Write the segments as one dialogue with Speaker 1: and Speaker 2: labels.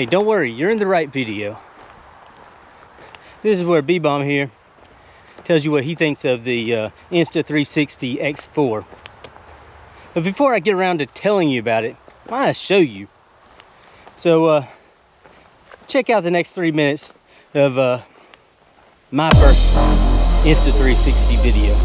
Speaker 1: Hey, don't worry, you're in the right video. This is where B-Bomb here tells you what he thinks of the Insta360 X4. But before I get around to telling you about it, I want to show you. So check out the next 3 minutes of my first Insta360 video.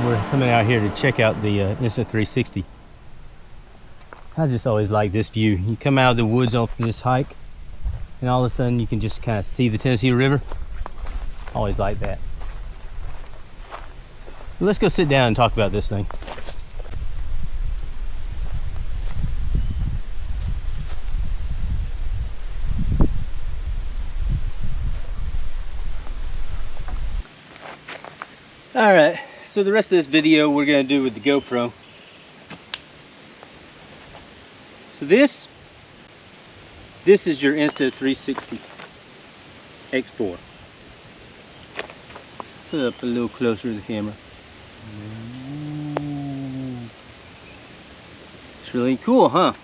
Speaker 1: We're coming out here to check out the Insta360. I just always like this view. You come out of the woods off this hike and all of a sudden you can just kind of see the Tennessee River. Always like that. Let's go sit down and talk about this thing. All right. So the rest of this video we're going to do with the GoPro. So this is your Insta360 X4. Put it up a little closer to the camera. It's really cool, huh?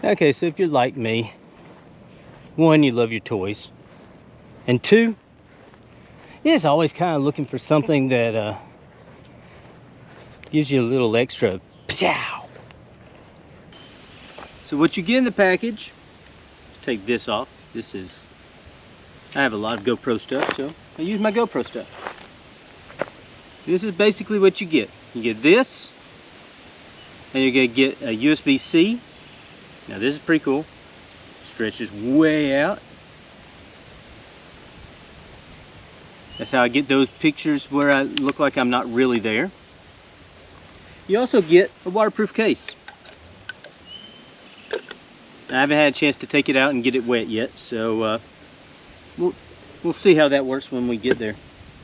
Speaker 1: Okay, so if you're like me, one, you love your toys, and two, it's always kind of looking for something that gives you a little extra pow. So what you get in the package, let's take this off. I have a lot of GoPro stuff, so I use my GoPro stuff. This is basically what you get. You get this, and you're going to get a USB-C. Now this is pretty cool. Stretches way out. That's how I get those pictures where I look like I'm not really there. You also get a waterproof case. I haven't had a chance to take it out and get it wet yet, so we'll see how that works when we get there.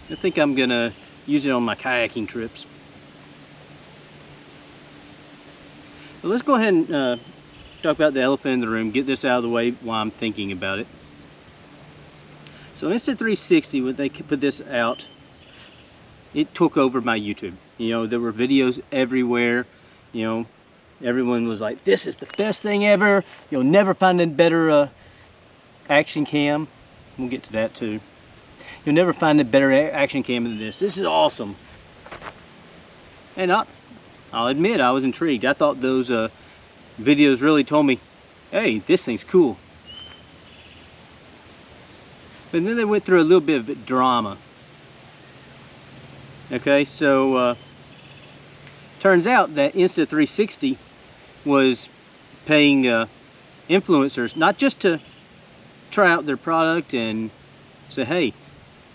Speaker 1: I think I'm gonna use it on my kayaking trips. But let's go ahead and talk about the elephant in the room, get this out of the way while I'm thinking about it. So Insta360, when they put this out, it took over my YouTube. You know, there were videos everywhere. You know, everyone was like, this is the best thing ever. You'll never find a better action cam. We'll get to that too. You'll never find a better action cam than this. This is awesome. And I'll admit, I was intrigued. I thought those videos really told me, hey, this thing's cool. But then they went through a little bit of drama. Okay, so turns out that Insta360 was paying influencers not just to try out their product and say, hey,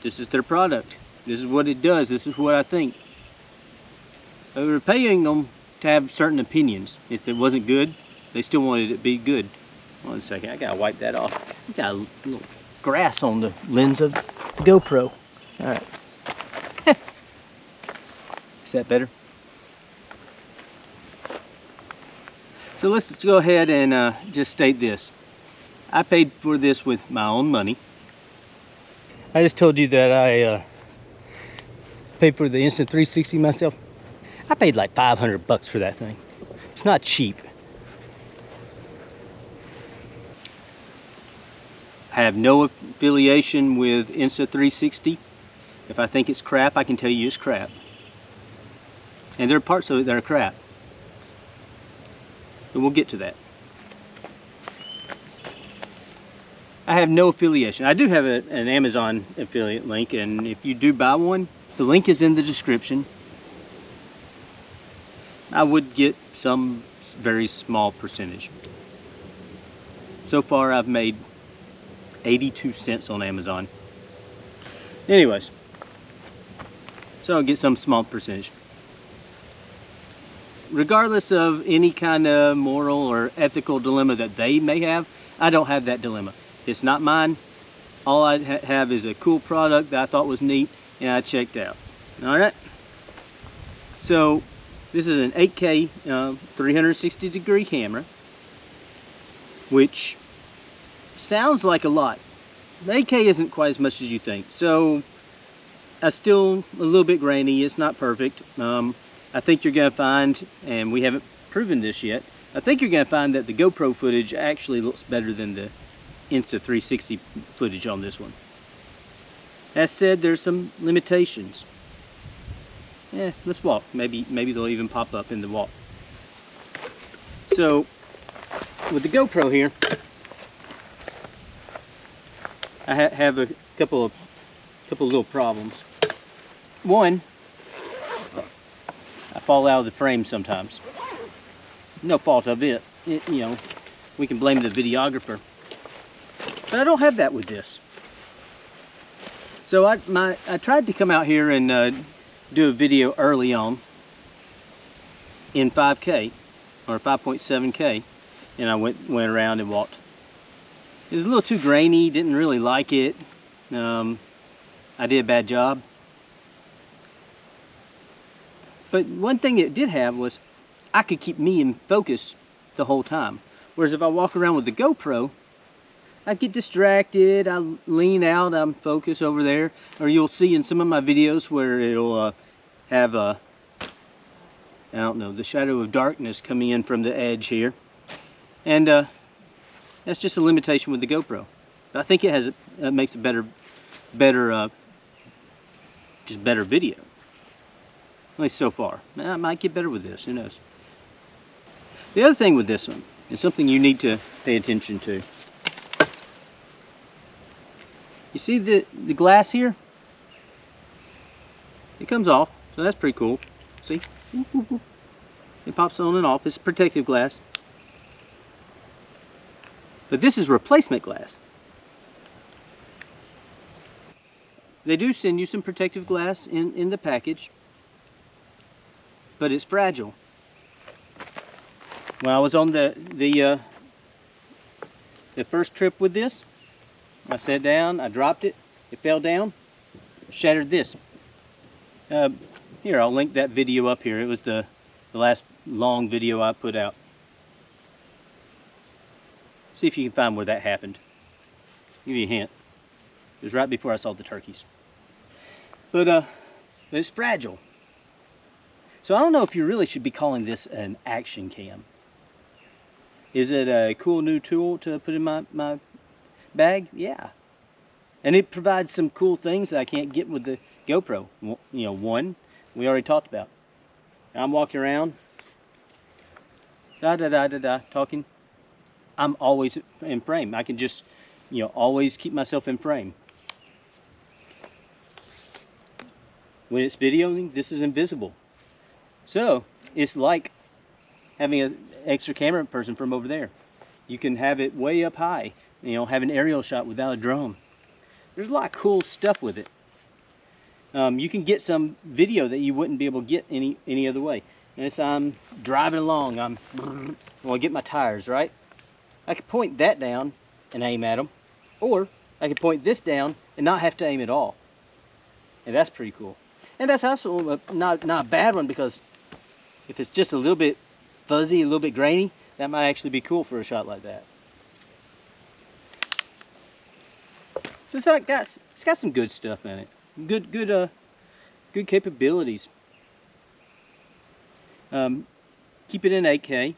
Speaker 1: this is their product, this is what it does, this is what I think. They were paying them to have certain opinions. If it wasn't good, they still wanted it to be good. One second, I gotta wipe that off. I got a little grass on the lens of the GoPro. All right. Is that better? So let's go ahead and just state this. I paid for this with my own money. I just told you that I paid for the Insta360 myself. I paid like 500 bucks for that thing. It's not cheap. I have no affiliation with Insta360. If I think it's crap, I can tell you it's crap. And there are parts of it that are crap. But we'll get to that. I have no affiliation. I do have an Amazon affiliate link, and if you do buy one, the link is in the description. I would get some very small percentage. So far I've made 82 cents on Amazon. Anyways, so I'll get some small percentage. Regardless of any kind of moral or ethical dilemma that they may have, I don't have that dilemma. It's not mine. All I have is a cool product that I thought was neat and I checked out. Alright? So, this is an 8K 360 degree camera, which sounds like a lot. The 8K isn't quite as much as you think. So, it's still a little bit grainy. It's not perfect. I think you're going to find, and we haven't proven this yet, I think you're going to find that the GoPro footage actually looks better than the Insta360 footage on this one. That said, there's some limitations. Yeah, let's walk. Maybe they'll even pop up in the walk. So, with the GoPro here, I have a couple of little problems. One, I fall out of the frame sometimes. No fault of it. You know, we can blame the videographer. But I don't have that with this. So I tried to come out here and do a video early on in 5K or 5.7K, and I went around and walked. It was a little too grainy, didn't really like it. I did a bad job. But one thing it did have was I could keep me in focus the whole time. Whereas if I walk around with the GoPro, I get distracted, I lean out, I'm focused over there. Or you'll see in some of my videos where it'll have a, I don't know, the shadow of darkness coming in from the edge here. And that's just a limitation with the GoPro. But I think it has makes a better video. At least so far. I might get better with this, who knows. The other thing with this one is something you need to pay attention to. You see the glass here? It comes off, so that's pretty cool. See? It pops on and off. It's protective glass. But this is replacement glass. They do send you some protective glass in the package, but it's fragile. When I was on the first trip with this, I sat down, I dropped it, it fell down, shattered this. Here, I'll link that video up here. It was the last long video I put out. See if you can find where that happened. I'll give you a hint. It was right before I saw the turkeys. But it's fragile. So I don't know if you really should be calling this an action cam. Is it a cool new tool to put in my bag? Yeah. And it provides some cool things that I can't get with the GoPro. You know, one, we already talked about. I'm walking around, talking. I'm always in frame. I can just, you know, always keep myself in frame. When it's videoing, this is invisible. So, it's like having an extra camera person from over there. You can have it way up high, you know, have an aerial shot without a drone. There's a lot of cool stuff with it. You can get some video that you wouldn't be able to get any other way. As I'm driving along, I want to get my tires, right? I could point that down and aim at them, or I could point this down and not have to aim at all. And that's pretty cool. And that's also not a bad one, because if it's just a little bit fuzzy, a little bit grainy, that might actually be cool for a shot like that. So it's got some good stuff in it. Good capabilities. Keep it in 8K.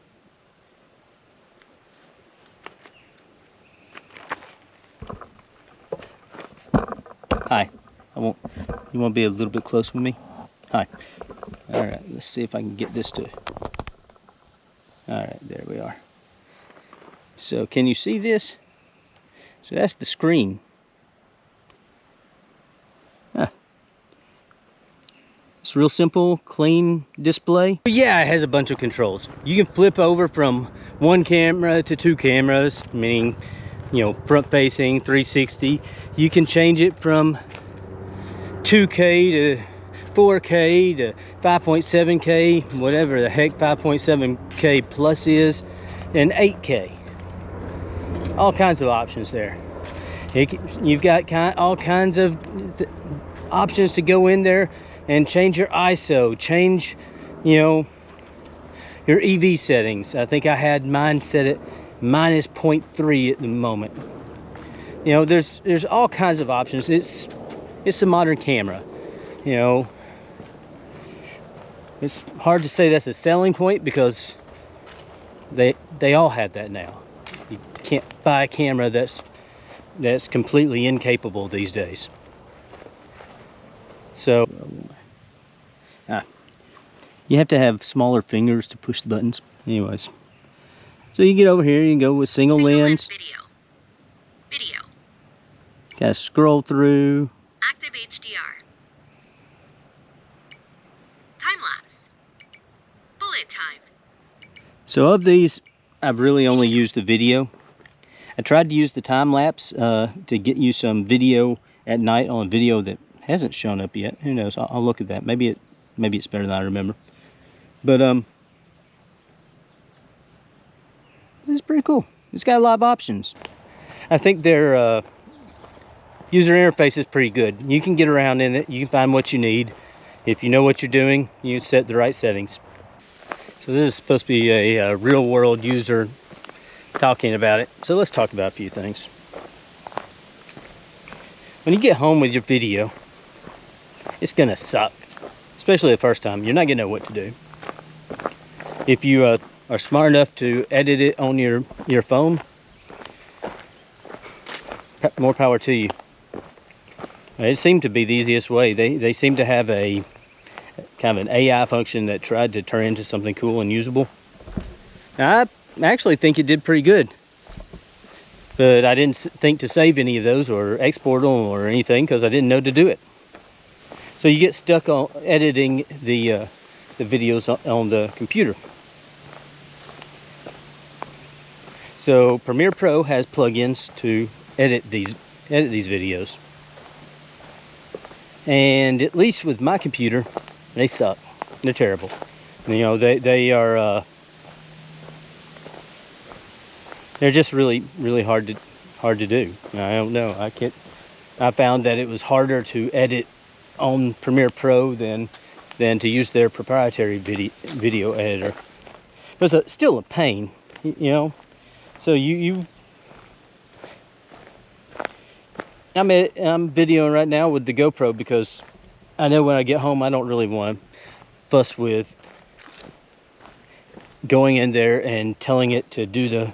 Speaker 1: Hi. You want to be a little bit close with me? Hi. All right. Let's see if I can get this to. All right. There we are. So can you see this? So that's the screen. It's real simple, clean display. But yeah, it has a bunch of controls. You can flip over from one camera to two cameras, meaning, you know, front facing, 360. You can change it from 2K to 4K to 5.7K, whatever the heck 5.7K plus is, and 8K. All kinds of options there. You've got all kinds of options to go in there and change your ISO, change, you know, your EV settings. I think I had mine set at minus 0.3 at the moment. You know, there's all kinds of options. It's a modern camera. You know, it's hard to say that's a selling point, because they all have that now. You can't buy a camera that's completely incapable these days. So you have to have smaller fingers to push the buttons. Anyways, so you get over here, you can go with single lens. Video. Gotta scroll through.
Speaker 2: Active HDR. Time lapse. Bullet time.
Speaker 1: So of these, I've really only used the video. I tried to use the time lapse to get you some video at night on a video that hasn't shown up yet. Who knows? I'll look at that. Maybe it's better than I remember. But it's pretty cool. It's got a lot of options. I think their user interface is pretty good. You can get around in it. You can find what you need. If you know what you're doing, you set the right settings. So this is supposed to be a real world user talking about it. So let's talk about a few things. When you get home with your video, it's gonna suck, especially the first time. You're not gonna know what to do. If you are smart enough to edit it on your phone, more power to you. It seemed to be the easiest way. They seem to have a kind of an AI function that tried to turn into something cool and usable. Now, I actually think it did pretty good, but I didn't think to save any of those or export them or anything, because I didn't know to do it. So you get stuck on editing the videos on the computer. So Premiere Pro has plugins to edit these videos, and at least with my computer, they suck. They're terrible. You know, they are they're just really hard to do. I don't know. I found that it was harder to edit on Premiere Pro than to use their proprietary video editor. But it's still a pain, you know. So you I'm videoing right now with the GoPro because I know when I get home I don't really want to fuss with going in there and telling it to do the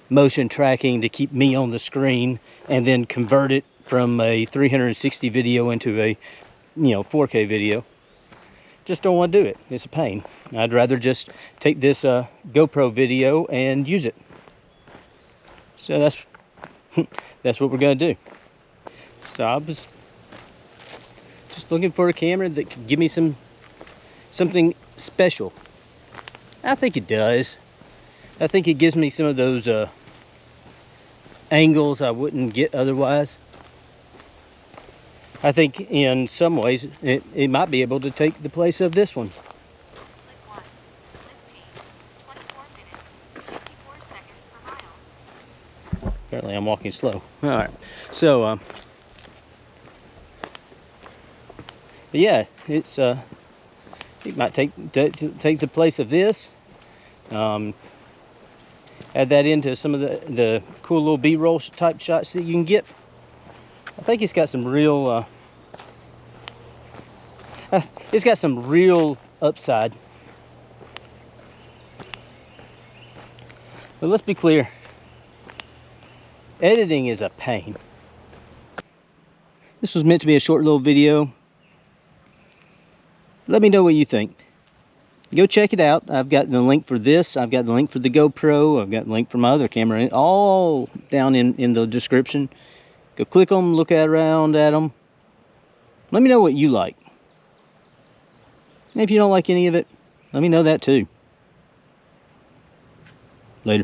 Speaker 1: motion tracking to keep me on the screen and then convert it from a 360 video into a 4K video. Just don't want to do it. It's a pain. I'd rather just take this GoPro video and use it. So that's that's what we're gonna do. So I was just looking for a camera that could give me something special. I think it does. I think it gives me some of those angles I wouldn't get otherwise. I think in some ways it might be able to take the place of this one.
Speaker 2: Split 1. Split pace. 24 minutes, 54 seconds per mile.
Speaker 1: Apparently I'm walking slow. All right. So, yeah, it's it might take the place of this. Add that into some of the cool little B-roll type shots that you can get. I think it's got some real upside. But let's be clear, editing is a pain. This was meant to be a short little video. Let me know what you think. Go check it out. I've got the link for this. I've got the link for the GoPro. I've got the link for my other camera. All down in the description. Go click on them, look around at them. Let me know what you like. And if you don't like any of it, let me know that too. Later.